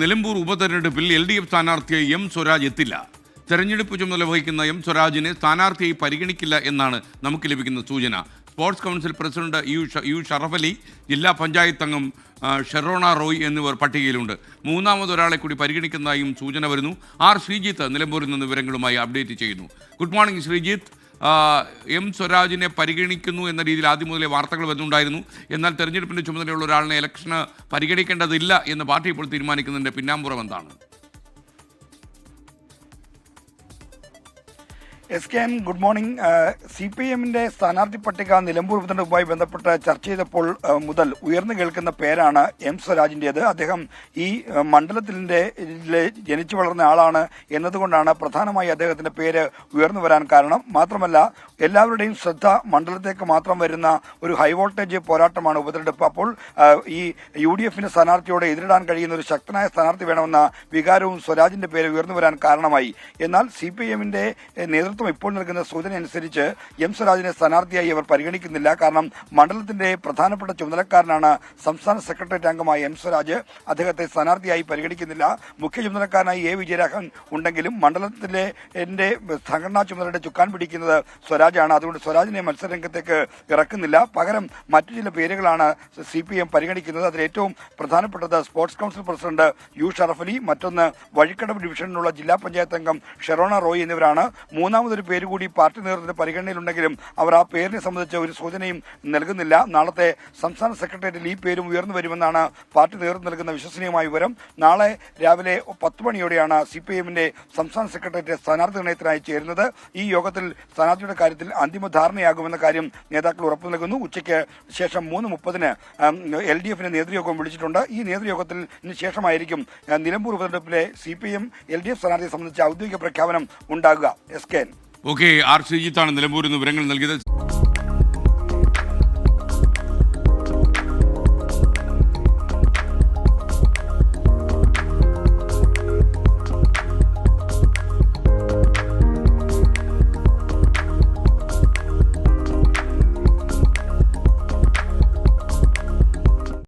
നിലമ്പൂർ ഉപതെരഞ്ഞെടുപ്പിൽ LDF സ്ഥാനാർത്ഥിയായി M Swaraj എത്തില്ല. തെരഞ്ഞെടുപ്പ് ചുമതല വഹിക്കുന്ന എം സ്വരാജിനെ സ്ഥാനാർത്ഥിയായി പരിഗണിക്കില്ല എന്നാണ് നമുക്ക് ലഭിക്കുന്ന സൂചന. Sports council president U Sharaf Ali, ജില്ലാ പഞ്ചായത്ത് അംഗം ഷെറോണ റോയ് എന്നിവർ പട്ടികയിലുണ്ട്. മൂന്നാമതൊരാളെ കൂടി പരിഗണിക്കുന്നതായും സൂചന വരുന്നു. ശ്രീജിത്ത് നിലമ്പൂരിൽ നിന്ന് വിവരങ്ങളുമായി അപ്ഡേറ്റ് ചെയ്യുന്നു. Good morning Sreejith. എം സ്വരാജിനെ പരിഗണിക്കുന്നു എന്ന രീതിയിൽ ആദ്യം മുതലേ വാർത്തകൾ വരുന്നുണ്ടായിരുന്നു. എന്നാൽ തെരഞ്ഞെടുപ്പിൻ്റെ ചുമതലയുള്ള ഒരാളിനെ ഇലക്ഷന് പരിഗണിക്കേണ്ടതില്ല എന്ന് പാർട്ടി ഇപ്പോൾ തീരുമാനിക്കുന്നതിൻ്റെ പിന്നാമ്പുറം എന്താണ്? SKN, good morning. CPM-ന്റെ സ്ഥാനാർത്ഥി പട്ടിക നിലമ്പൂർ ഉപതെരഞ്ഞെടുപ്പുമായി ബന്ധപ്പെട്ട് ചർച്ച ചെയ്തപ്പോൾ മുതൽ ഉയർന്നു കേൾക്കുന്ന പേരാണ് എം സ്വരാജിൻ്റേത്. അദ്ദേഹം ഈ മണ്ഡലത്തിന്റെ ജനിച്ചു വളർന്ന ആളാണ് എന്നതുകൊണ്ടാണ് പ്രധാനമായി അദ്ദേഹത്തിന്റെ പേര് ഉയർന്നു വരാൻ കാരണം. മാത്രമല്ല, എല്ലാവരുടെയും ശ്രദ്ധ മണ്ഡലത്തേക്ക് മാത്രം വരുന്ന ഒരു ഹൈ വോൾട്ടേജ് പോരാട്ടമാണ് ഉപതെരഞ്ഞെടുപ്പ്. അപ്പോൾ ഈ UDF-ന്റെ സ്ഥാനാർത്ഥിയോട് എതിരിടാൻ കഴിയുന്ന ഒരു ശക്തനായ സ്ഥാനാർത്ഥി വേണമെന്ന വികാരവും സ്വരാജിന്റെ പേര് ഉയർന്നു വരാൻ കാരണമായി. എന്നാൽ CPM-ന്റെ നേതൃത്വം ഇപ്പോൾ നൽകുന്ന സൂചന അനുസരിച്ച് എം സ്വരാജിനെ സ്ഥാനാർത്ഥിയായി അവർ പരിഗണിക്കുന്നില്ല. കാരണം മണ്ഡലത്തിന്റെ പ്രധാനപ്പെട്ട ചുമതലക്കാരനാണ് സംസ്ഥാന സെക്രട്ടേറിയറ്റ് അംഗമായ എം സ്വരാജ്. അദ്ദേഹത്തെ സ്ഥാനാർത്ഥിയായി പരിഗണിക്കുന്നില്ല. മുഖ്യ ചുമതലക്കാരനായി A വിജയരാഘവൻ ഉണ്ടെങ്കിലും മണ്ഡലത്തിലെ സംഘടനാ ചുമതലയുടെ ചുക്കാൻ പിടിക്കുന്നത് സ്വരാജാണ്. അതുകൊണ്ട് സ്വരാജിനെ മത്സരരംഗത്തേക്ക് ഇറക്കുന്നില്ല. പകരം മറ്റു ചില പേരുകളാണ് CPM പരിഗണിക്കുന്നത്. അതിൽ ഏറ്റവും പ്രധാനപ്പെട്ടത് sports council president U Sharaf Ali, മറ്റൊന്ന് വഴിക്കടവ് ഡിവിഷനിലുള്ള ജില്ലാ പഞ്ചായത്ത് അംഗം ഷെറോണ റോയ് എന്നിവരാണ്. മൂന്നാമതൊരു പേര് കൂടി പാർട്ടി നേതൃത്വത്തിന്റെ പരിഗണനയിലുണ്ടെങ്കിലും അവർ ആ പേരിനെ സംബന്ധിച്ച് ഒരു സൂചനയും നൽകുന്നില്ല. നാളത്തെ സംസ്ഥാന സെക്രട്ടേറിയറ്റിൽ ഈ പേരും ഉയർന്നു വരുമെന്നാണ് പാർട്ടി നേതൃത്വം നൽകുന്ന വിശ്വസനീയമായ വിവരം. നാളെ രാവിലെ 10 മണിയോടെയാണ് CPM-ന്റെ സംസ്ഥാന സെക്രട്ടേറിയറ്റ് സ്ഥാനാർത്ഥി നിർണയത്തിനായി ചേരുന്നത്. ഈ യോഗത്തിൽ സ്ഥാനാർത്ഥിയുടെ കാര്യത്തിൽ അന്തിമ ധാരണയാകുമെന്ന കാര്യം നേതാക്കൾ ഉറപ്പു നൽകുന്നു. ഉച്ചയ്ക്ക് ശേഷം 3:30-ന് LDF-ന്റെ നേതൃയോഗം വിളിച്ചിട്ടുണ്ട്. ഈ നേതൃയോഗത്തിന് ശേഷമായിരിക്കും നിലമ്പൂർ ഉപതെരഞ്ഞെടുപ്പിലെ CPM LDF സ്ഥാനാർത്ഥിയെ സംബന്ധിച്ച ഔദ്യോഗിക പ്രഖ്യാപനം ഉണ്ടാകുക. SKN. ഓക്കെ, ശ്രീജിത്താണ് നിലമ്പൂരിൽ നിന്ന് വിവരങ്ങൾ നൽകിയത്.